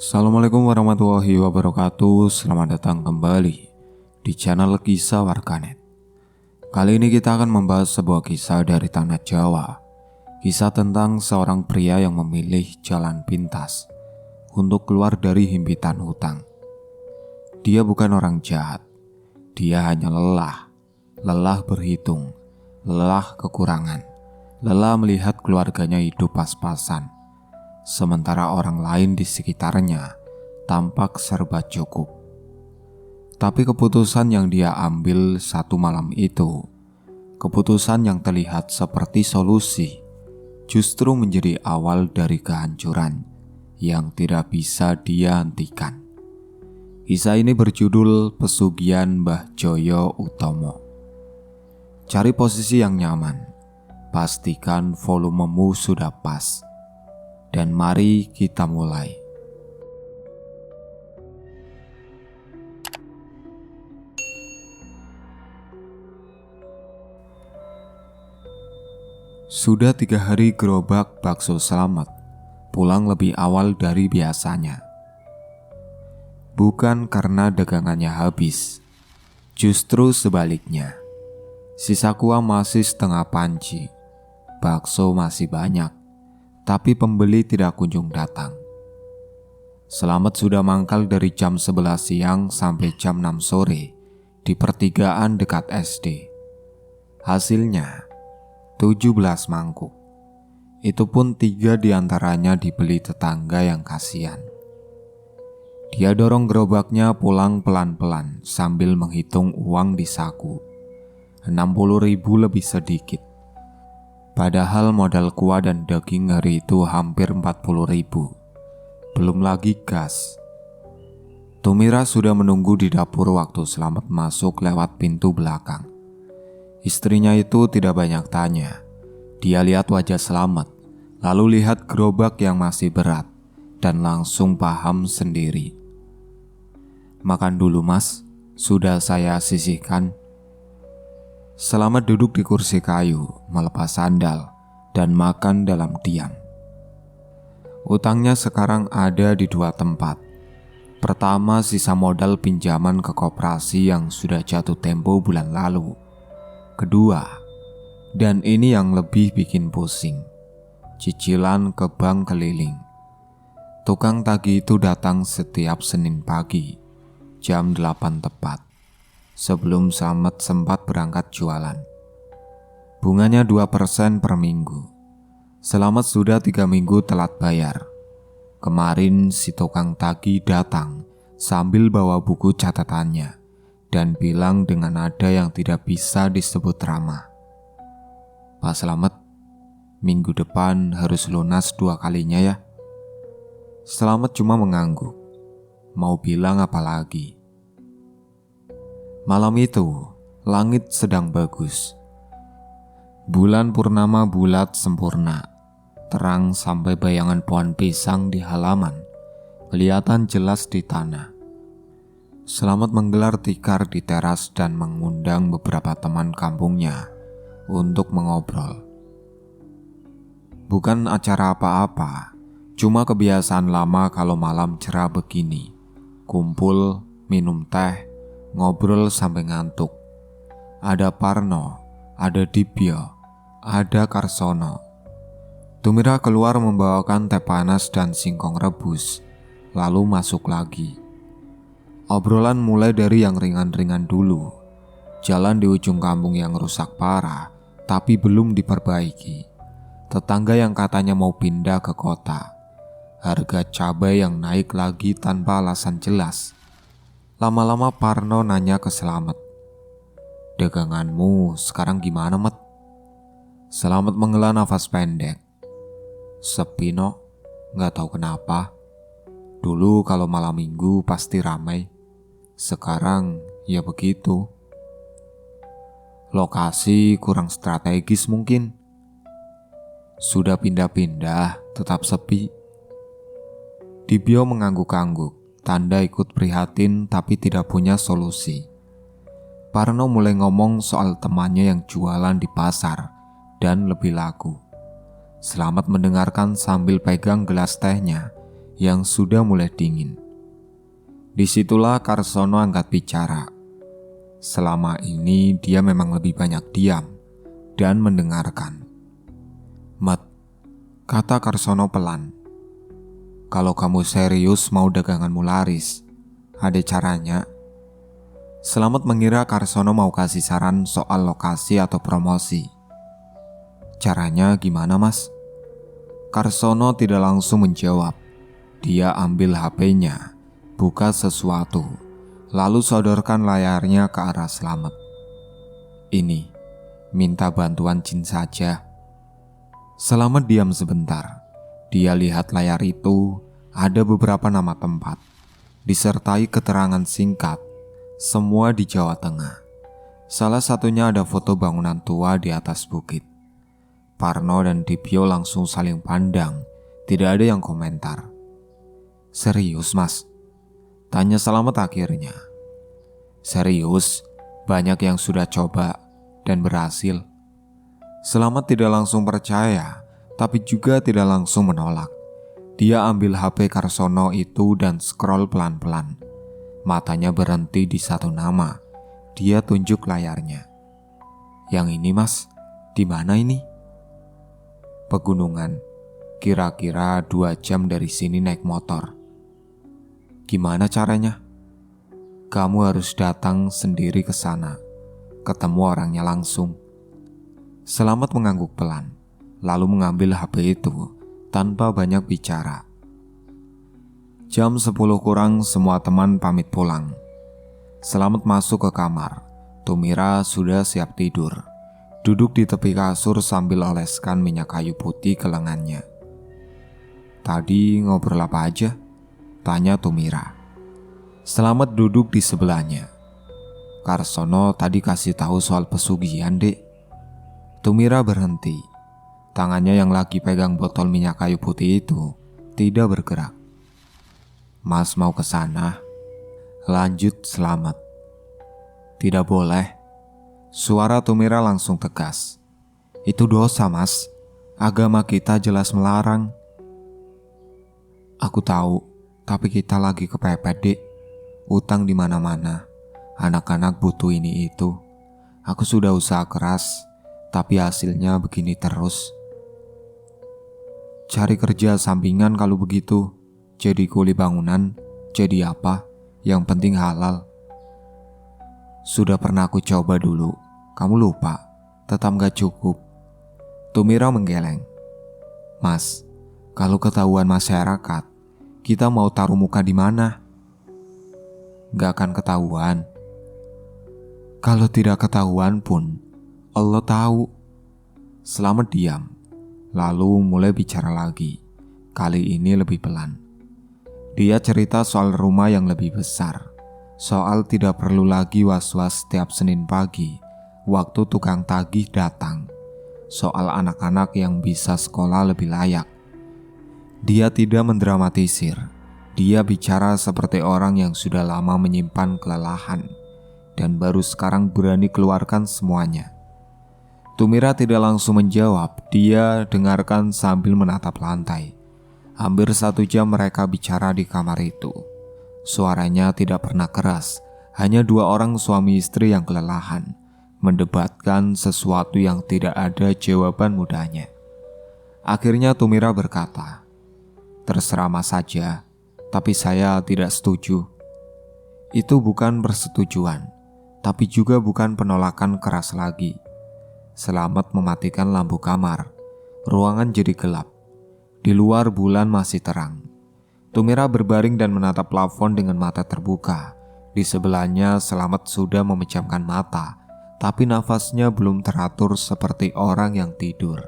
Assalamualaikum warahmatullahi wabarakatuh. Selamat datang kembali di channel Kisah Warganet. Kali ini kita akan membahas sebuah kisah dari tanah Jawa. Kisah tentang seorang pria yang memilih jalan pintas untuk keluar dari himpitan hutang. Dia bukan orang jahat. Dia hanya lelah berhitung, lelah kekurangan, lelah melihat keluarganya hidup pas-pasan. Sementara orang lain di sekitarnya tampak serba cukup. Tapi keputusan yang dia ambil satu malam itu, keputusan yang terlihat seperti solusi, justru menjadi awal dari kehancuran yang tidak bisa dia hentikan. Kisah ini berjudul Pesugihan Mbah Joyo Utomo. Cari posisi yang nyaman, pastikan volumemu sudah pas. Dan mari kita mulai. Sudah 3 hari gerobak bakso Selamat pulang lebih awal dari biasanya. Bukan karena dagangannya habis, justru sebaliknya. Sisa kuah masih setengah panci, bakso masih banyak, tapi pembeli tidak kunjung datang. Selamat sudah mangkal dari jam 11 siang sampai jam 6 sore di pertigaan dekat SD. Hasilnya 17 mangkuk. Itu pun 3 diantaranya dibeli tetangga yang kasihan. Dia dorong gerobaknya pulang pelan-pelan sambil menghitung uang di saku. 60.000 lebih sedikit. Padahal modal kuah dan daging hari itu hampir 40.000. Belum lagi gas. Tumira sudah menunggu di dapur waktu Selamat masuk lewat pintu belakang. Istrinya itu tidak banyak tanya. Dia lihat wajah Selamat, lalu lihat gerobak yang masih berat, dan langsung paham sendiri. "Makan dulu mas, sudah saya sisihkan." Selamat duduk di kursi kayu, melepas sandal, dan makan dalam diam. Utangnya sekarang ada di 2 tempat. Pertama, sisa modal pinjaman ke koperasi yang sudah jatuh tempo bulan lalu. Kedua, dan ini yang lebih bikin pusing, cicilan ke bank keliling. Tukang tagih itu datang setiap Senin pagi, jam 8 tepat. Sebelum Selamat sempat berangkat jualan. Bunganya 2% per minggu. Selamat sudah 3 minggu telat bayar. Kemarin si tukang tagih datang sambil bawa buku catatannya dan bilang dengan nada yang tidak bisa disebut ramah, "Pak Selamat, minggu depan harus lunas 2 kalinya ya." Selamat cuma mengangguk. Mau bilang apa lagi? Malam itu, langit sedang bagus. Bulan purnama bulat sempurna, terang sampai bayangan pohon pisang di halaman kelihatan jelas di tanah. Selamat menggelar tikar di teras dan mengundang beberapa teman kampungnya untuk mengobrol. Bukan acara apa-apa, cuma kebiasaan lama kalau malam cerah begini. Kumpul, minum teh, ngobrol sampai ngantuk. Ada Parno, ada Dibyo, ada Karsono. Tumira keluar membawakan teh panas dan singkong rebus, lalu masuk lagi. Obrolan mulai dari yang ringan-ringan dulu. Jalan di ujung kampung yang rusak parah, tapi belum diperbaiki. Tetangga yang katanya mau pindah ke kota. Harga cabai yang naik lagi tanpa alasan jelas. Lama-lama Parno nanya ke Selamat, "Daganganmu sekarang gimana, Met?" Selamat menghela nafas pendek. "Sepi no, gak tahu kenapa. Dulu kalau malam minggu pasti ramai. Sekarang ya begitu. Lokasi kurang strategis mungkin. Sudah pindah-pindah, tetap sepi." Dibyo mengangguk-angguk, tanda ikut prihatin tapi tidak punya solusi. Parno mulai ngomong soal temannya yang jualan di pasar dan lebih laku. Selamat mendengarkan sambil pegang gelas tehnya yang sudah mulai dingin. Disitulah Karsono angkat bicara. Selama ini dia memang lebih banyak diam dan mendengarkan. "Mat," kata Karsono pelan, "kalau kamu serius mau daganganmu laris, ada caranya." Selamat mengira Karsono mau kasih saran soal lokasi atau promosi. "Caranya gimana, Mas?" Karsono tidak langsung menjawab. Dia ambil HP-nya, buka sesuatu, lalu sodorkan layarnya ke arah Selamat. "Ini, minta bantuan Jin saja." Selamat diam sebentar. Dia lihat layar itu, ada beberapa nama tempat, disertai keterangan singkat, semua di Jawa Tengah. Salah satunya ada foto bangunan tua di atas bukit. Parno dan Dipyo langsung saling pandang, tidak ada yang komentar. "Serius, Mas?" tanya Selamat akhirnya. "Serius, banyak yang sudah coba dan berhasil." Selamat tidak langsung percaya, tapi juga tidak langsung menolak. Dia ambil HP Karsono itu dan scroll pelan-pelan. Matanya berhenti di satu nama. Dia tunjuk layarnya. "Yang ini, Mas, di mana ini?" "Pegunungan, kira-kira 2 jam dari sini naik motor." "Gimana caranya?" "Kamu harus datang sendiri ke sana, ketemu orangnya langsung." Selamat mengangguk pelan, lalu mengambil HP itu tanpa banyak bicara. Jam 10 kurang semua teman pamit pulang. Selamat masuk ke kamar. Tumira sudah siap tidur, duduk di tepi kasur sambil oleskan minyak kayu putih ke lengannya. "Tadi ngobrol apa aja?" tanya Tumira. Selamat duduk di sebelahnya. "Karsono tadi kasih tahu soal pesugihan, Dek." Tumira berhenti. Tangannya yang lagi pegang botol minyak kayu putih itu tidak bergerak. "Mas mau ke sana?" lanjut Selamat. "Tidak boleh." Suara Tumira langsung tegas. "Itu dosa, Mas. Agama kita jelas melarang." "Aku tahu, tapi kita lagi kepepet, Dek. Utang di mana-mana. Anak-anak butuh ini itu. Aku sudah usaha keras, tapi hasilnya begini terus." "Cari kerja sampingan kalau begitu. Jadi kuli bangunan, jadi apa? Yang penting halal." "Sudah pernah aku coba dulu. Kamu lupa. Tetap gak cukup." Tumira menggeleng. "Mas, kalau ketahuan masyarakat, kita mau taruh muka di mana?" "Gak akan ketahuan." "Kalau tidak ketahuan pun, Allah tahu." Selamat diam, lalu mulai bicara lagi. Kali ini lebih pelan. Dia cerita soal rumah yang lebih besar, soal tidak perlu lagi was-was setiap Senin pagi waktu tukang tagih datang, soal anak-anak yang bisa sekolah lebih layak. Dia tidak mendramatisir. Dia bicara seperti orang yang sudah lama menyimpan kelelahan dan baru sekarang berani keluarkan semuanya. Tumira tidak langsung menjawab. Dia dengarkan sambil menatap lantai. Hampir 1 jam mereka bicara di kamar itu. Suaranya tidak pernah keras. Hanya 2 orang suami istri yang kelelahan, mendebatkan sesuatu yang tidak ada jawaban mudahnya. Akhirnya Tumira berkata, "Terserah Mas saja, tapi saya tidak setuju." Itu bukan persetujuan, tapi juga bukan penolakan keras lagi. Selamat mematikan lampu kamar. Ruangan jadi gelap. Di luar bulan masih terang. Tumira berbaring dan menatap plafon dengan mata terbuka. Di sebelahnya Selamat sudah memejamkan mata, tapi nafasnya belum teratur seperti orang yang tidur.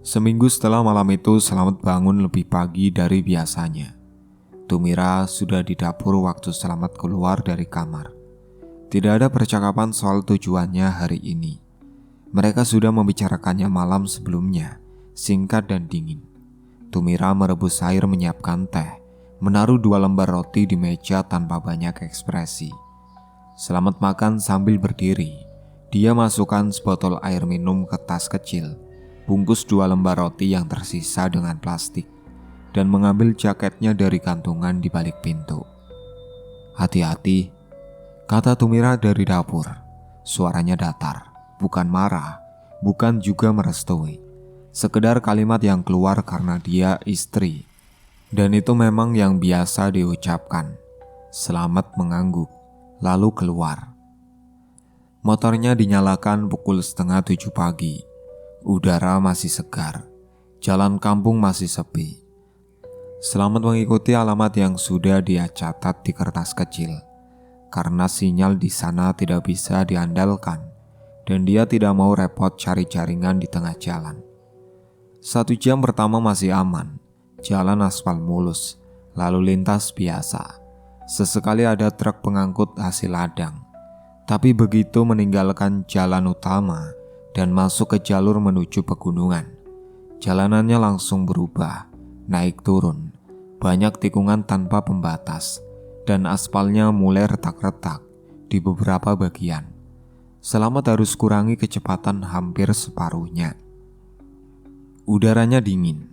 Seminggu setelah malam itu Selamat bangun lebih pagi dari biasanya. Tumira sudah di dapur waktu Selamat keluar dari kamar. Tidak ada percakapan soal tujuannya hari ini. Mereka sudah membicarakannya malam sebelumnya, singkat dan dingin. Tumira merebus air, menyiapkan teh, menaruh 2 lembar roti di meja tanpa banyak ekspresi. Selamat makan sambil berdiri. Dia masukkan sebotol air minum ke tas kecil, bungkus 2 lembar roti yang tersisa dengan plastik, dan mengambil jaketnya dari kantungan di balik pintu. "Hati-hati," kata Tumira dari dapur. Suaranya datar, bukan marah, bukan juga merestui. Sekedar kalimat yang keluar karena dia istri. Dan itu memang yang biasa diucapkan. Selamat mengangguk, lalu keluar. Motornya dinyalakan pukul 6:30 pagi. Udara masih segar. Jalan kampung masih sepi. Selamat mengikuti alamat yang sudah dia catat di kertas kecil. Karena sinyal di sana tidak bisa diandalkan, dan dia tidak mau repot cari jaringan di tengah jalan. 1 jam pertama masih aman. Jalan aspal mulus, lalu lintas biasa. Sesekali ada truk pengangkut hasil ladang. Tapi begitu meninggalkan jalan utama dan masuk ke jalur menuju pegunungan, jalanannya langsung berubah, naik turun, banyak tikungan tanpa pembatas, dan aspalnya mulai retak-retak di beberapa bagian. Selamat harus kurangi kecepatan hampir separuhnya. Udaranya dingin,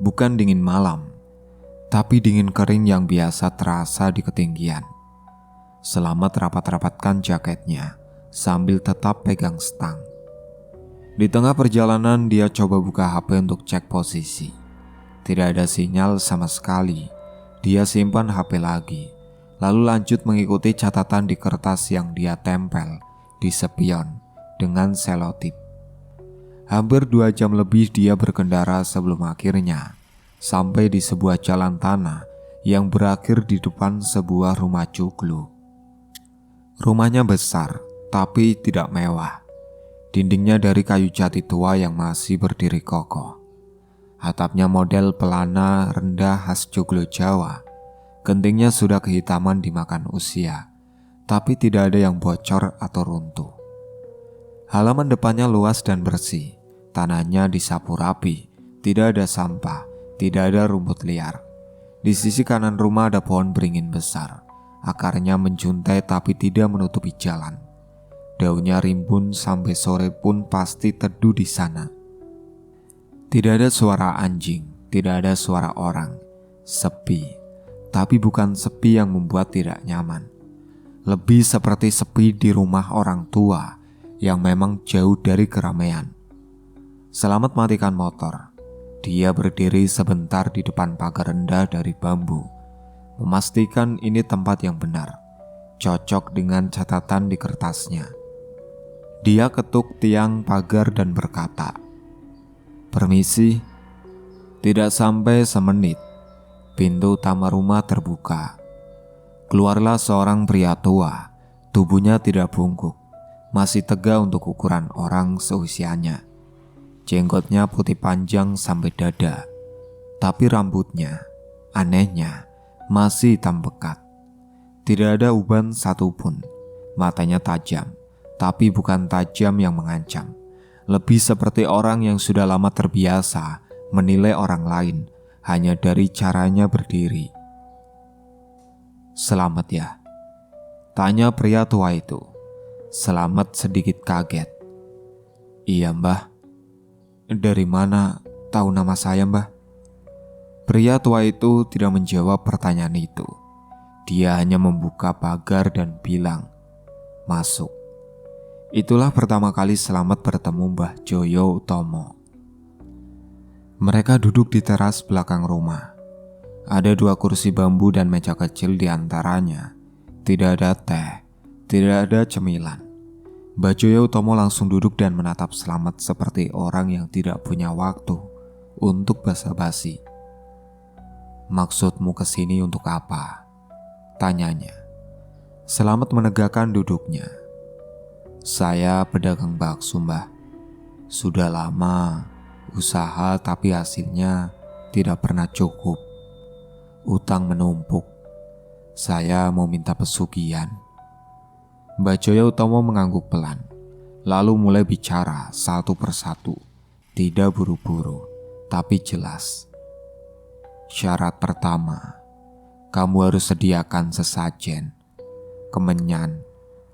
bukan dingin malam, tapi dingin kering yang biasa terasa di ketinggian. Selamat rapat-rapatkan jaketnya sambil tetap pegang stang. Di tengah perjalanan dia coba buka HP untuk cek posisi. Tidak ada sinyal sama sekali. Dia simpan HP lagi, lalu lanjut mengikuti catatan di kertas yang dia tempel di spion dengan selotip. Hampir 2 jam lebih dia berkendara sebelum akhirnya sampai di sebuah jalan tanah yang berakhir di depan sebuah rumah joglo. Rumahnya besar, tapi tidak mewah. Dindingnya dari kayu jati tua yang masih berdiri kokoh. Atapnya model pelana rendah khas joglo Jawa. Gentingnya sudah kehitaman dimakan usia, tapi tidak ada yang bocor atau runtuh. Halaman depannya luas dan bersih. Tanahnya disapu rapi, tidak ada sampah, tidak ada rumput liar. Di sisi kanan rumah ada pohon beringin besar. Akarnya menjuntai tapi tidak menutupi jalan. Daunnya rimbun sampai sore pun pasti teduh di sana. Tidak ada suara anjing, tidak ada suara orang. Sepi, tapi bukan sepi yang membuat tidak nyaman. Lebih seperti sepi di rumah orang tua yang memang jauh dari keramaian. Selamat matikan motor. Dia berdiri sebentar di depan pagar rendah dari bambu, memastikan ini tempat yang benar, cocok dengan catatan di kertasnya. Dia ketuk tiang pagar dan berkata, "Permisi." Tidak sampai semenit, pintu utama rumah terbuka. Keluarlah seorang pria tua, tubuhnya tidak bungkuk, masih tegak untuk ukuran orang seusianya. Jenggotnya putih panjang sampai dada, tapi rambutnya, anehnya, masih hitam pekat. Tidak ada uban satupun. Matanya tajam, tapi bukan tajam yang mengancam. Lebih seperti orang yang sudah lama terbiasa menilai orang lain hanya dari caranya berdiri. "Selamat ya?" tanya pria tua itu. Selamat sedikit kaget. "Iya mbah." "Dari mana tahu nama saya mbah?" Pria tua itu tidak menjawab pertanyaan itu. Dia hanya membuka pagar dan bilang, "Masuk." Itulah pertama kali Selamat bertemu Mbah Joyo Utomo. Mereka duduk di teras belakang rumah. Ada 2 kursi bambu dan meja kecil di antaranya. Tidak ada teh, tidak ada cemilan. Mbah Joyo Utomo langsung duduk dan menatap Selamat seperti orang yang tidak punya waktu untuk basa-basi. "Maksudmu kesini untuk apa?" tanyanya. Selamat menegakkan duduknya. "Saya pedagang bakso mbah. Sudah lama usaha tapi hasilnya tidak pernah cukup. Utang menumpuk. Saya mau minta pesugihan." Mbah Joyo Utomo mengangguk pelan, lalu mulai bicara satu persatu. Tidak buru-buru, tapi jelas. "Syarat pertama, kamu harus sediakan sesajen, kemenyan,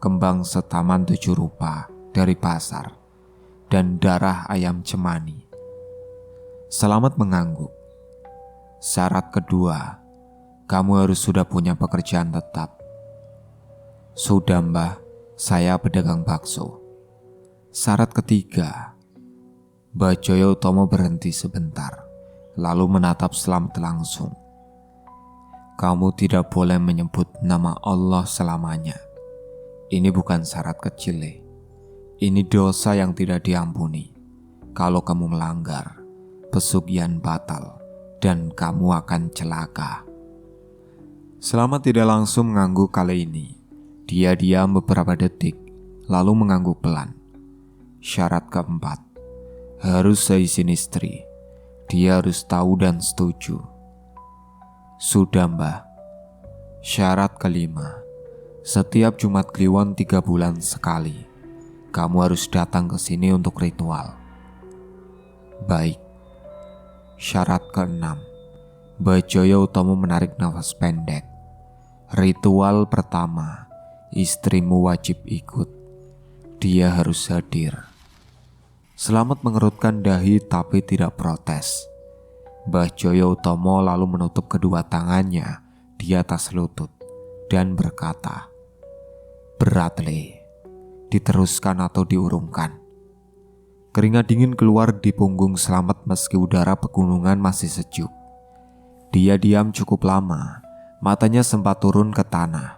kembang setaman 7 rupa dari pasar, dan darah ayam cemani." Selamat mengangguk. Syarat kedua, kamu harus sudah punya pekerjaan tetap. Sudah mbah, saya pedagang bakso. Syarat ketiga, Bajoyo Utomo berhenti sebentar, lalu menatap Slamet langsung. Kamu tidak boleh menyebut nama Allah selamanya. Ini bukan syarat kecil, Ini dosa yang tidak diampuni. Kalau kamu melanggar, pesugihan batal dan kamu akan celaka. Slamet tidak langsung mengangguk kali ini. Dia diam beberapa detik, lalu mengangguk pelan. Syarat keempat, harus seizin istri. Dia harus tahu dan setuju. Sudah mbah. Syarat kelima, setiap Jumat Kliwon 3 bulan sekali, kamu harus datang ke sini untuk ritual. Baik. Syarat keenam, Bajoyo Utomo menarik nafas pendek. Ritual pertama, istrimu wajib ikut. Dia harus hadir. Slamet mengerutkan dahi tapi tidak protes. Bajoyo Utomo lalu menutup kedua tangannya di atas lutut dan berkata, berat diteruskan atau diurungkan. Keringat dingin keluar di punggung Slamet meski udara pegunungan masih sejuk. Dia diam cukup lama, matanya sempat turun ke tanah,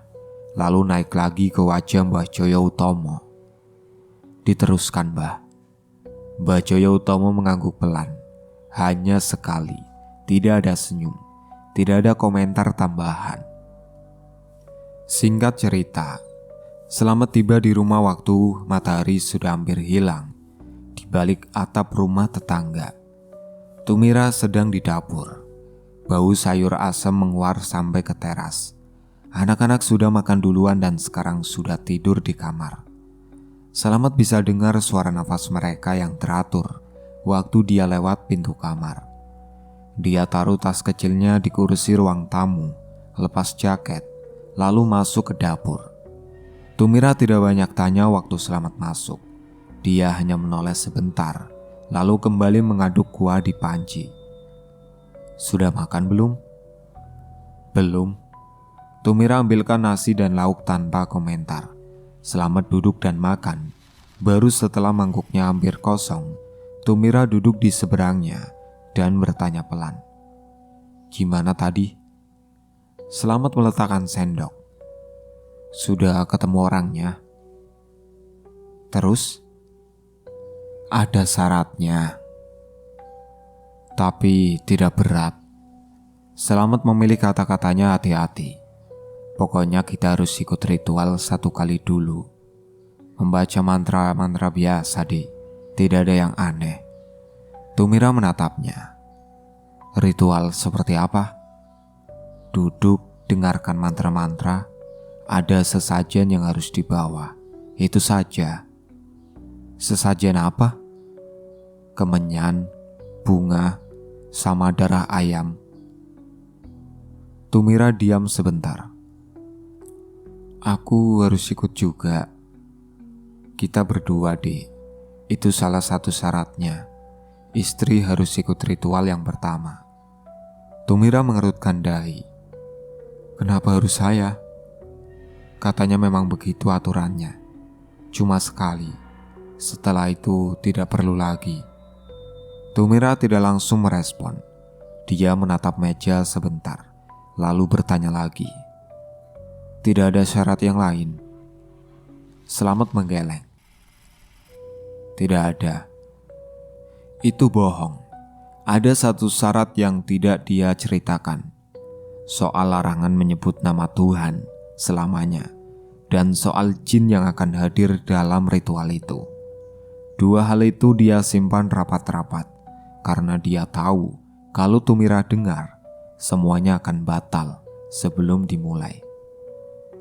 lalu naik lagi ke wajah Bajoyo Utomo. Diteruskan mbah. Bajoyo Utomo mengangguk pelan, hanya sekali, tidak ada senyum, tidak ada komentar tambahan. Singkat cerita, Slamet tiba di rumah waktu matahari sudah hampir hilang. Di balik atap rumah tetangga, Tumira sedang di dapur. Bau sayur asam menguar sampai ke teras. Anak-anak sudah makan duluan dan sekarang sudah tidur di kamar. Slamet bisa dengar suara nafas mereka yang teratur waktu dia lewat pintu kamar. Dia taruh tas kecilnya di kursi ruang tamu, lepas jaket, lalu masuk ke dapur. Tumira tidak banyak tanya waktu Slamet masuk. Dia hanya menoleh sebentar, lalu kembali mengaduk kuah di panci. Sudah makan belum? Belum. Tumira ambilkan nasi dan lauk tanpa komentar. Slamet duduk dan makan. Baru setelah mangkuknya hampir kosong, Tumira duduk di seberangnya dan bertanya pelan. Gimana tadi? Slamet meletakkan sendok. Sudah ketemu orangnya. Terus? Ada syaratnya, tapi tidak berat. Slamet memilih kata-katanya hati-hati. Pokoknya kita harus ikut ritual 1 kali dulu. Membaca mantra-mantra biasa tidak ada yang aneh. Tumira menatapnya. Ritual seperti apa? Duduk, dengarkan mantra-mantra. Ada sesajen yang harus dibawa. Itu saja. Sesajen apa? Kemenyan, bunga, sama darah ayam. Tumira diam sebentar. Aku harus ikut juga. Kita berdua itu salah satu syaratnya. Istri harus ikut ritual yang pertama. Tumira mengerutkan dahi. Kenapa harus saya? Katanya memang begitu aturannya. Cuma sekali. Setelah itu tidak perlu lagi. Tumira tidak langsung merespon. Dia menatap meja sebentar, lalu bertanya lagi. Tidak ada syarat yang lain? Slamet menggeleng. Tidak ada. Itu bohong. Ada satu syarat yang tidak dia ceritakan. Soal larangan menyebut nama Tuhan selamanya, dan soal jin yang akan hadir dalam ritual itu. 2 hal itu dia simpan rapat-rapat, karena dia tahu kalau Tumira dengar, semuanya akan batal sebelum dimulai.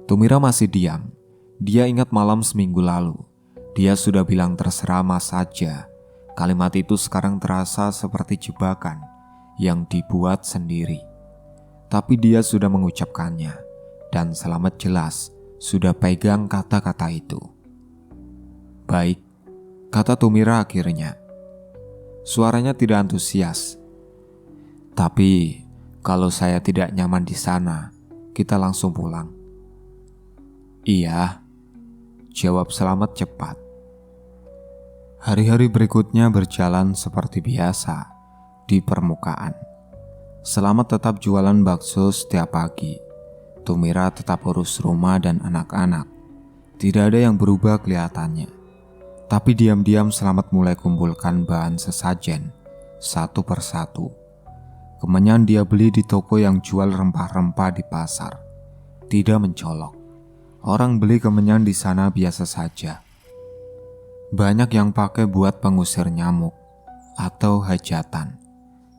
Tumira masih diam. Dia ingat malam seminggu lalu. Dia sudah bilang terserah mas saja. Kalimat itu sekarang terasa seperti jebakan yang dibuat sendiri. Tapi dia sudah mengucapkannya, dan Slamet jelas sudah pegang kata-kata itu. Baik, kata Tumira akhirnya. Suaranya tidak antusias, tapi Kalau saya tidak nyaman di sana, kita langsung pulang. Iya, jawab Slamet cepat. Hari-hari berikutnya berjalan seperti biasa di permukaan. Slamet tetap jualan bakso setiap pagi. Tumira tetap urus rumah dan anak-anak. Tidak ada yang berubah kelihatannya. Tapi diam-diam Slamet mulai kumpulkan bahan sesajen satu persatu. Kemenyan dia beli di toko yang jual rempah-rempah di pasar. Tidak mencolok. Orang beli kemenyan di sana biasa saja. Banyak yang pakai buat pengusir nyamuk atau hajatan.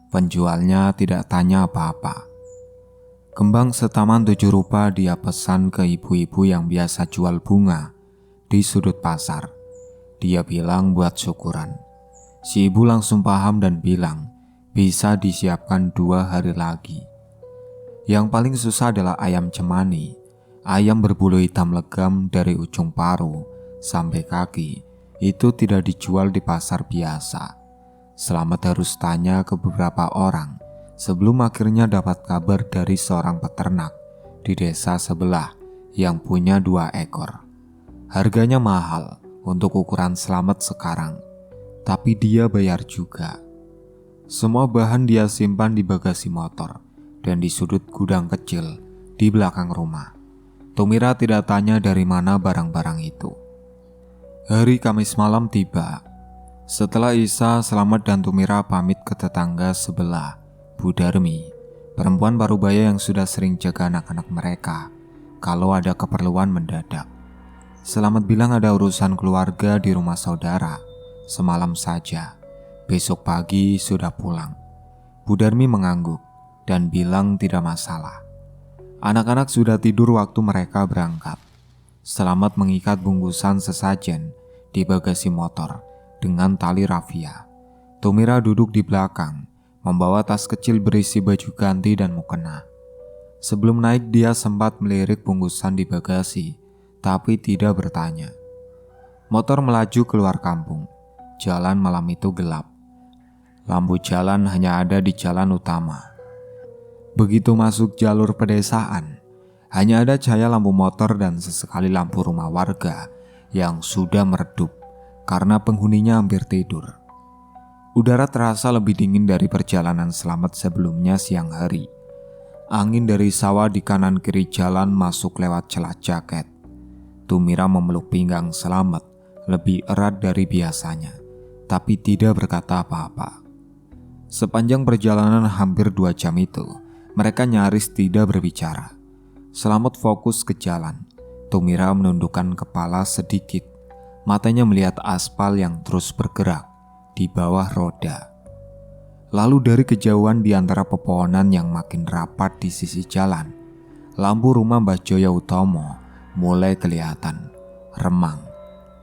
Penjualnya tidak tanya apa-apa. Kembang setaman 7 rupa dia pesan ke ibu-ibu yang biasa jual bunga di sudut pasar. Dia bilang buat syukuran. Si ibu langsung paham dan bilang bisa disiapkan 2 hari lagi. Yang paling susah adalah ayam cemani. Ayam berbulu hitam legam dari ujung paru sampai kaki. Itu tidak dijual di pasar biasa. Slamet harus tanya ke beberapa orang sebelum akhirnya dapat kabar dari seorang peternak di desa sebelah yang punya 2 ekor. Harganya mahal untuk ukuran Slamet sekarang, tapi dia bayar juga. Semua bahan dia simpan di bagasi motor dan di sudut gudang kecil di belakang rumah. Tumira tidak tanya dari mana barang-barang itu. Hari Kamis malam tiba. Setelah Isya, Slamet dan Tumira pamit ke tetangga sebelah, Bu Darmi, perempuan parubaya yang sudah sering jaga anak-anak mereka kalau ada keperluan mendadak. Slamet bilang ada urusan keluarga di rumah saudara, semalam saja. Besok pagi sudah pulang. Bu Darmi mengangguk dan bilang tidak masalah. Anak-anak sudah tidur waktu mereka berangkat. Slamet mengikat bungkusan sesajen di bagasi motor dengan tali rafia. Tumira duduk di belakang, membawa tas kecil berisi baju ganti dan mukena. Sebelum naik dia sempat melirik bungkusan di bagasi, tapi tidak bertanya. Motor melaju keluar kampung. Jalan malam itu gelap. Lampu jalan hanya ada di jalan utama. Begitu masuk jalur pedesaan, hanya ada cahaya lampu motor dan sesekali lampu rumah warga yang sudah meredup karena penghuninya hampir tidur. Udara terasa lebih dingin dari perjalanan Slamet sebelumnya siang hari. Angin dari sawah di kanan kiri jalan masuk lewat celah jaket. Tumira memeluk pinggang Slamet lebih erat dari biasanya, tapi tidak berkata apa-apa. Sepanjang perjalanan hampir 2 jam itu, mereka nyaris tidak berbicara. Slamet fokus ke jalan. Tumira menundukkan kepala sedikit. Matanya melihat aspal yang terus bergerak di bawah roda. Lalu dari kejauhan di antara pepohonan yang makin rapat di sisi jalan, lampu rumah Mbah Joyo Utomo mulai kelihatan remang,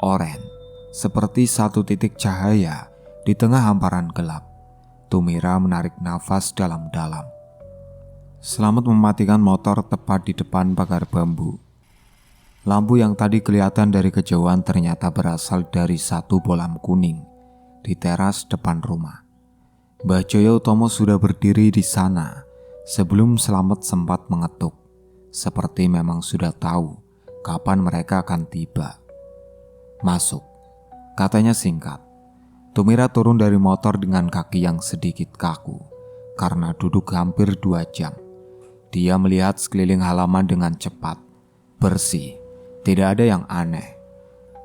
oranye, seperti satu titik cahaya di tengah hamparan gelap. Tumira menarik nafas dalam-dalam. Slamet mematikan motor tepat di depan pagar bambu. Lampu yang tadi kelihatan dari kejauhan ternyata berasal dari satu bolam kuning di teras depan rumah. Mbah Joyo Utomo sudah berdiri di sana sebelum Slamet sempat mengetuk, seperti memang sudah tahu kapan mereka akan tiba. Masuk, katanya singkat. Tumira turun dari motor dengan kaki yang sedikit kaku karena duduk hampir 2 jam. Dia melihat sekeliling halaman dengan cepat, bersih. Tidak ada yang aneh.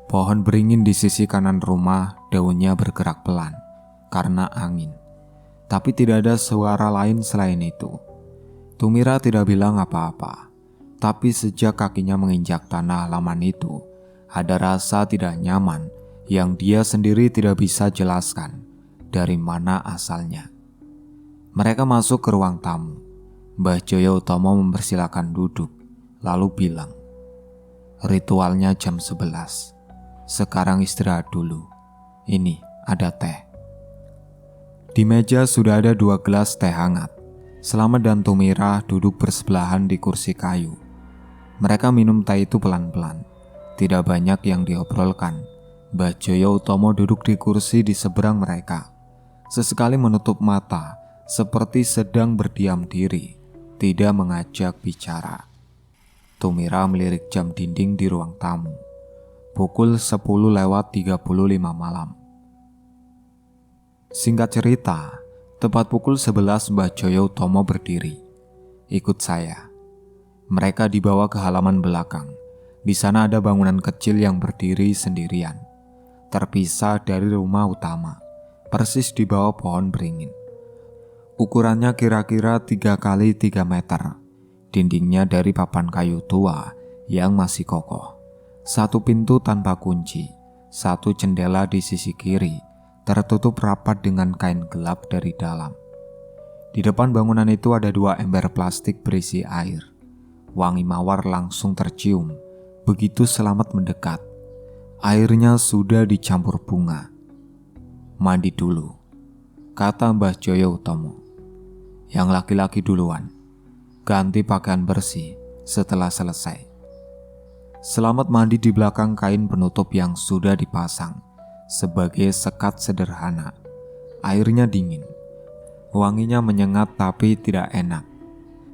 Pohon beringin di sisi kanan rumah daunnya bergerak pelan karena angin. Tapi tidak ada suara lain selain itu. Tumira tidak bilang apa-apa. Tapi sejak kakinya menginjak tanah halaman itu, ada rasa tidak nyaman yang dia sendiri tidak bisa jelaskan dari mana asalnya. Mereka masuk ke ruang tamu. Mbah Joyo Utomo mempersilakan duduk, lalu bilang, "Ritualnya jam 11. Sekarang istirahat dulu. Ini ada teh." Di meja sudah ada 2 gelas teh hangat. Slamet dan Tumira duduk bersebelahan di kursi kayu. Mereka minum teh itu pelan-pelan. Tidak banyak yang diobrolkan. Mbah Joyo Utomo duduk di kursi di seberang mereka. Sesekali menutup mata seperti sedang berdiam diri, tidak mengajak bicara. Tumira melirik jam dinding di ruang tamu. Pukul 10:35 malam. Singkat cerita, tepat pukul 11 Mbah Joyo Utomo berdiri. Ikut saya. Mereka dibawa ke halaman belakang. Di sana ada bangunan kecil yang berdiri sendirian, terpisah dari rumah utama, persis di bawah pohon beringin. Ukurannya kira-kira 3 kali 3 meter. Dindingnya dari papan kayu tua yang masih kokoh. Satu pintu tanpa kunci, satu jendela di sisi kiri, tertutup rapat dengan kain gelap dari dalam. Di depan bangunan itu ada 2 ember plastik berisi air. Wangi mawar langsung tercium begitu Selamat mendekat. Airnya sudah dicampur bunga. Mandi dulu, kata Mbah Joyo Utomo. Yang laki-laki duluan, ganti pakaian bersih setelah selesai. Selamat mandi di belakang kain penutup yang sudah dipasang sebagai sekat sederhana. Airnya dingin, wanginya menyengat tapi tidak enak.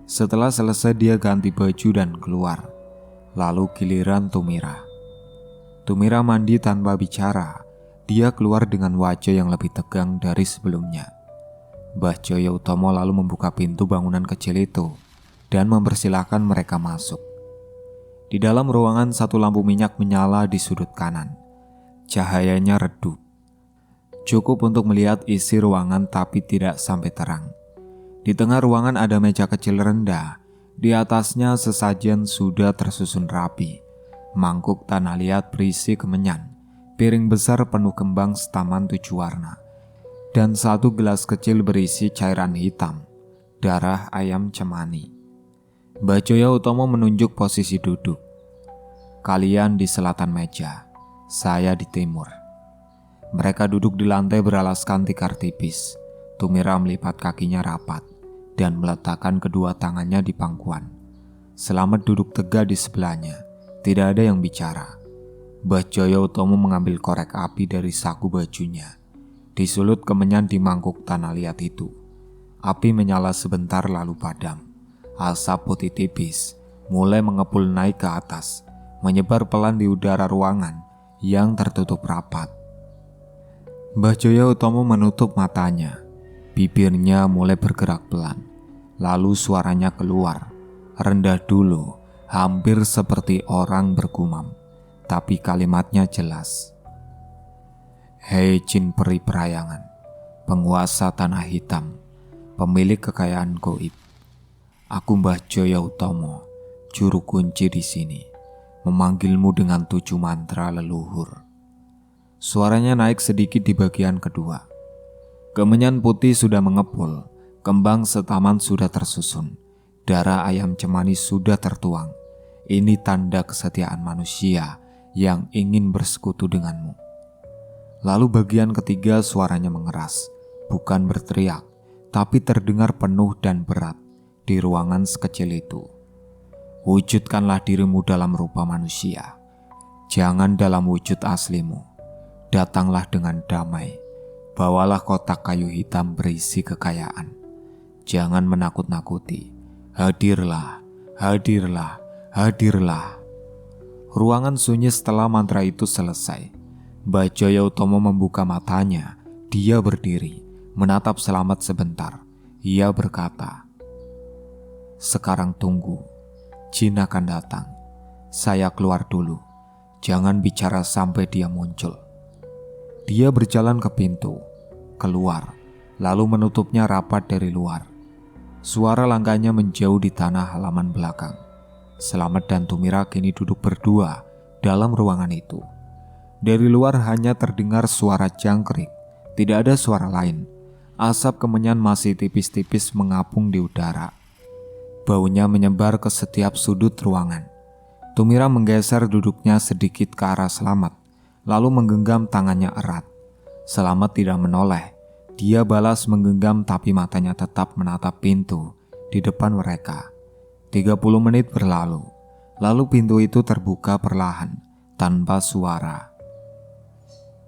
Setelah selesai dia ganti baju dan keluar. Lalu giliran Tumira. Tumira mandi tanpa bicara. Dia keluar dengan wajah yang lebih tegang dari sebelumnya. Mbah Joyo Utomo lalu membuka pintu bangunan kecil itu dan mempersilahkan mereka masuk. Di dalam ruangan satu lampu minyak menyala di sudut kanan. Cahayanya redup. Cukup untuk melihat isi ruangan tapi tidak sampai terang. Di tengah ruangan ada meja kecil rendah. Di atasnya sesajen sudah tersusun rapi. Mangkuk tanah liat berisi kemenyan. Piring besar penuh kembang setaman 7 warna. Dan satu gelas kecil berisi cairan hitam. Darah ayam cemani. Mbah Joyo Utomo menunjuk posisi duduk. Kalian di selatan meja, saya di timur. Mereka duduk di lantai beralaskan tikar tipis. Tumira melipat kakinya rapat dan meletakkan kedua tangannya di pangkuan. Selamat duduk tegak di sebelahnya. Tidak ada yang bicara. Mbah Joyo Utomo mengambil korek api dari saku bajunya. Disulut kemenyan di mangkuk tanah liat itu. Api menyala sebentar lalu padam. Asap putih tipis mulai mengepul naik ke atas, menyebar pelan di udara ruangan yang tertutup rapat. Mbah Joyo Utomo menutup matanya. Bibirnya mulai bergerak pelan. Lalu suaranya keluar, rendah dulu, hampir seperti orang bergumam. Tapi kalimatnya jelas. Hei jin peri perayangan, penguasa tanah hitam, pemilik kekayaan goib. Aku Mbah Joyo Utomo, juru kunci di sini, memanggilmu dengan 7 mantra leluhur. Suaranya naik sedikit di bagian kedua. Kemenyan putih sudah mengepul, kembang setaman sudah tersusun, darah ayam cemani sudah tertuang. Ini tanda kesetiaan manusia yang ingin bersekutu denganmu. Lalu bagian ketiga suaranya mengeras, bukan berteriak, tapi terdengar penuh dan berat. Di ruangan sekecil itu, wujudkanlah dirimu dalam rupa manusia. Jangan dalam wujud aslimu. Datanglah dengan damai. Bawalah kotak kayu hitam berisi kekayaan. Jangan menakut-nakuti. Hadirlah, hadirlah, hadirlah. Ruangan sunyi setelah mantra itu selesai. Mbah Joyo Utomo membuka matanya. Dia berdiri, menatap Selamat sebentar. Ia berkata, sekarang tunggu, jin akan datang. Saya keluar dulu, jangan bicara sampai dia muncul. Dia berjalan ke pintu, keluar, lalu menutupnya rapat dari luar. Suara langkahnya menjauh di tanah halaman belakang. Selamat dan Tumira kini duduk berdua dalam ruangan itu. Dari luar hanya terdengar suara jangkrik, tidak ada suara lain. Asap kemenyan masih tipis-tipis mengapung di udara. Baunya menyebar ke setiap sudut ruangan. Tumira menggeser duduknya sedikit ke arah Selamat, lalu menggenggam tangannya erat. Selamat tidak menoleh. Dia balas menggenggam tapi matanya tetap menatap pintu di depan mereka. 30 menit berlalu, lalu pintu itu terbuka perlahan, tanpa suara.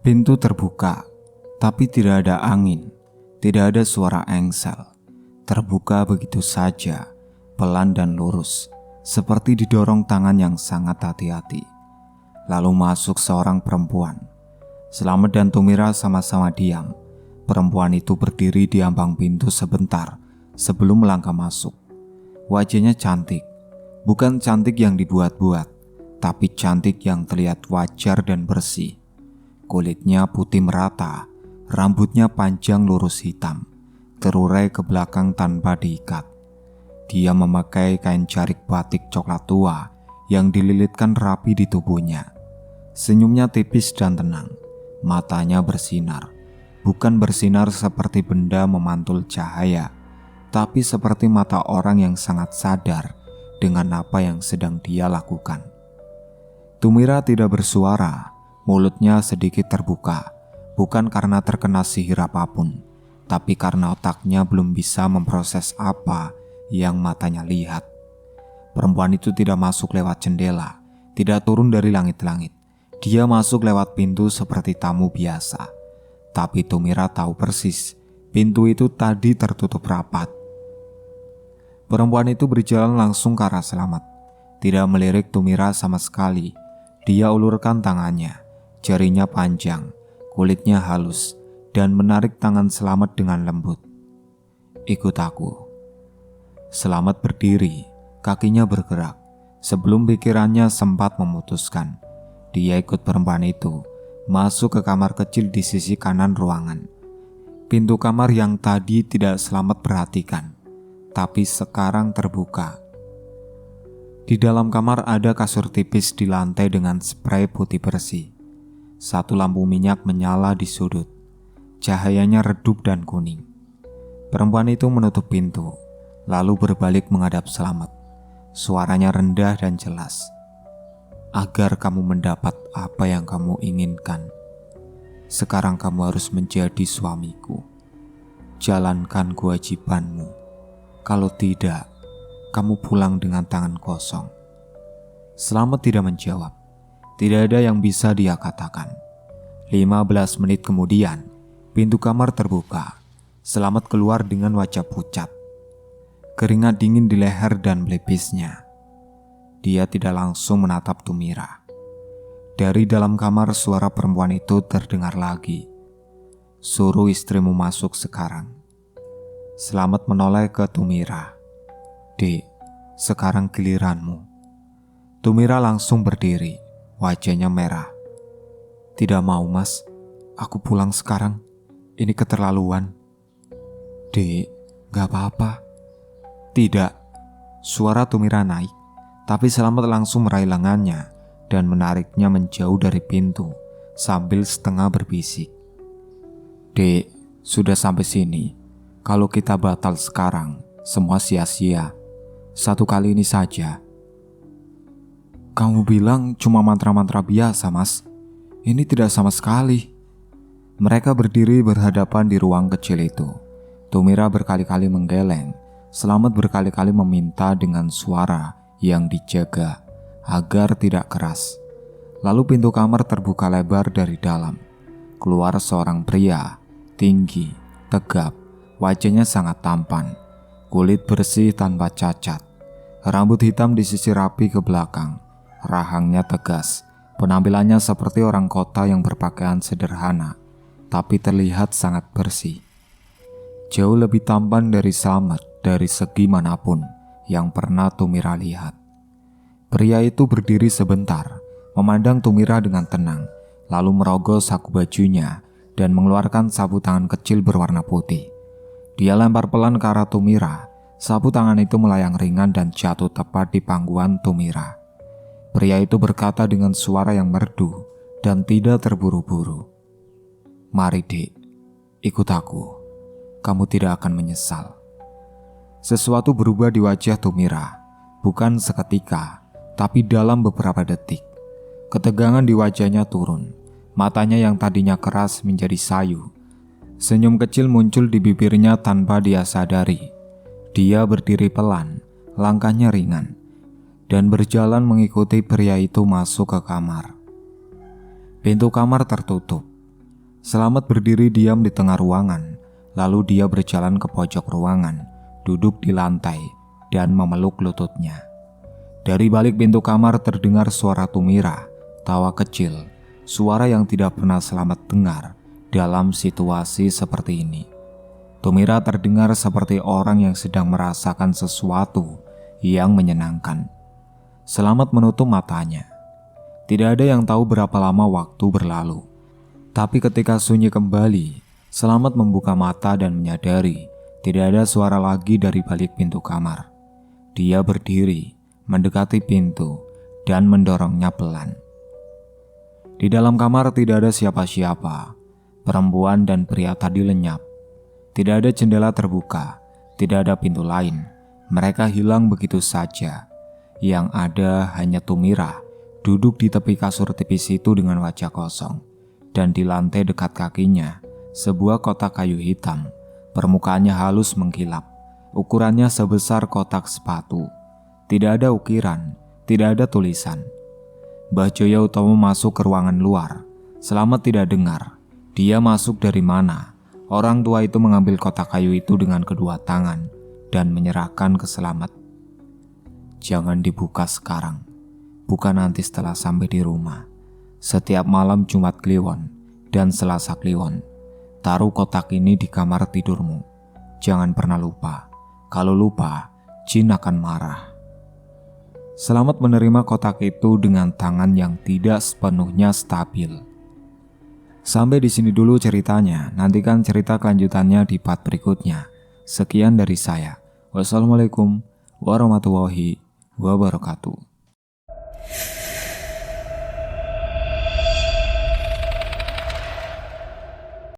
Pintu terbuka, tapi tidak ada angin, tidak ada suara engsel. terbuka begitu saja, pelan dan lurus, seperti didorong tangan yang sangat hati-hati. Lalu masuk seorang perempuan. Slamet dan Tumira sama-sama diam. Perempuan itu berdiri di ambang pintu sebentar sebelum melangkah masuk. Wajahnya cantik, bukan cantik yang dibuat-buat, tapi cantik yang terlihat wajar dan bersih. Kulitnya putih merata, rambutnya panjang lurus hitam, terurai ke belakang tanpa diikat. Dia memakai kain jarik batik coklat tua yang dililitkan rapi di tubuhnya. Senyumnya tipis dan tenang, matanya bersinar. Bukan bersinar seperti benda memantul cahaya, tapi seperti mata orang yang sangat sadar dengan apa yang sedang dia lakukan. Tumira tidak bersuara, mulutnya sedikit terbuka, bukan karena terkena sihir apapun, tapi karena otaknya belum bisa memproses apa yang matanya lihat. Perempuan itu tidak masuk lewat jendela, tidak turun dari langit-langit. Dia masuk lewat pintu seperti tamu biasa. Tapi Tumira tahu persis, pintu itu tadi tertutup rapat. Perempuan itu berjalan langsung ke arah Slamet, tidak melirik Tumira sama sekali. Dia ulurkan tangannya, jarinya panjang, kulitnya halus, dan menarik tangan Slamet dengan lembut. "Ikut aku." Slamet berdiri, kakinya bergerak. Sebelum pikirannya sempat memutuskan, dia ikut perempuan itu masuk ke kamar kecil di sisi kanan ruangan. Pintu kamar yang tadi tidak Slamet perhatikan, tapi sekarang terbuka. Di dalam kamar ada kasur tipis di lantai dengan spray putih bersih. Satu lampu minyak menyala di sudut. Cahayanya redup dan kuning. Perempuan itu menutup pintu, lalu berbalik menghadap Slamet. Suaranya rendah dan jelas. "Agar kamu mendapat apa yang kamu inginkan, sekarang kamu harus menjadi suamiku. Jalankan kewajibanmu. Kalau tidak, kamu pulang dengan tangan kosong." Slamet tidak menjawab. Tidak ada yang bisa dia katakan. 15 menit kemudian, pintu kamar terbuka. Slamet keluar dengan wajah pucat. Keringat dingin di leher dan belipisnya. Dia tidak langsung menatap Tumira. Dari dalam kamar suara perempuan itu terdengar lagi. "Suruh istrimu masuk sekarang." Slamet menoleh ke Tumira. "Dek, sekarang giliranmu." Tumira langsung berdiri, wajahnya merah. "Tidak mau, Mas. Aku pulang sekarang. Ini keterlaluan." "Dek, gak apa-apa." "Tidak." Suara Tumira naik, tapi Slamet langsung meraih lengannya dan menariknya menjauh dari pintu sambil setengah berbisik. "Dek, sudah sampai sini. Kalau kita batal sekarang, semua sia-sia. Satu kali ini saja." "Kamu bilang cuma mantra-mantra biasa, Mas. Ini tidak sama sekali." Mereka berdiri berhadapan di ruang kecil itu. Tumira berkali-kali menggeleng. Slamet berkali-kali meminta dengan suara yang dijaga agar tidak keras. Lalu pintu kamar terbuka lebar dari dalam. Keluar seorang pria, tinggi, tegap, wajahnya sangat tampan, kulit bersih tanpa cacat, rambut hitam disisir rapi ke belakang, rahangnya tegas, penampilannya seperti orang kota yang berpakaian sederhana, tapi terlihat sangat bersih. Jauh lebih tampan dari Slamet dari segi manapun yang pernah Tumira lihat. Pria itu berdiri sebentar, memandang Tumira dengan tenang, lalu merogoh saku bajunya dan mengeluarkan sapu tangan kecil berwarna putih. Dia lempar pelan ke arah Tumira. Sapu tangan itu melayang ringan dan jatuh tepat di pangkuan Tumira. Pria itu berkata dengan suara yang merdu dan tidak terburu-buru, "Mari, Dek, ikut aku. Kamu tidak akan menyesal." Sesuatu berubah di wajah Tumira, bukan seketika, tapi dalam beberapa detik. Ketegangan di wajahnya turun, matanya yang tadinya keras menjadi sayu. Senyum kecil muncul di bibirnya tanpa dia sadari. Dia berdiri pelan, langkahnya ringan, dan berjalan mengikuti pria itu masuk ke kamar. Pintu kamar tertutup. Slamet berdiri diam di tengah ruangan, lalu dia berjalan ke pojok ruangan, duduk di lantai dan memeluk lututnya. Dari balik pintu kamar terdengar suara Tumira, tawa kecil, suara yang tidak pernah Slamet dengar dalam situasi seperti ini. Tumira terdengar seperti orang yang sedang merasakan sesuatu yang menyenangkan. Slamet menutup matanya. Tidak ada yang tahu berapa lama waktu berlalu. Tapi ketika sunyi kembali, Slamet membuka mata dan menyadari tidak ada suara lagi dari balik pintu kamar. Dia berdiri, mendekati pintu, dan mendorongnya pelan. Di dalam kamar tidak ada siapa-siapa. Perempuan dan pria tadi lenyap. Tidak ada jendela terbuka, tidak ada pintu lain. Mereka hilang begitu saja. Yang ada hanya Tumira duduk di tepi kasur tipis itu dengan wajah kosong. Dan di lantai dekat kakinya, sebuah kotak kayu hitam. Permukaannya halus mengkilap. Ukurannya sebesar kotak sepatu. Tidak ada ukiran, tidak ada tulisan. Mbah Joyo Utomo masuk ke ruangan luar. Slamet tidak dengar. Dia masuk dari mana? Orang tua itu mengambil kotak kayu itu dengan kedua tangan dan menyerahkan ke Slamet. Jangan dibuka sekarang. Buka nanti setelah sampai di rumah. Setiap malam Jumat Kliwon dan Selasa Kliwon, taruh kotak ini di kamar tidurmu. Jangan pernah lupa. Kalau lupa, jin akan marah. Slamet menerima kotak itu dengan tangan yang tidak sepenuhnya stabil. Sampai di sini dulu ceritanya. Nantikan cerita kelanjutannya di part berikutnya. Sekian dari saya. Wassalamualaikum warahmatullahi wabarakatuh.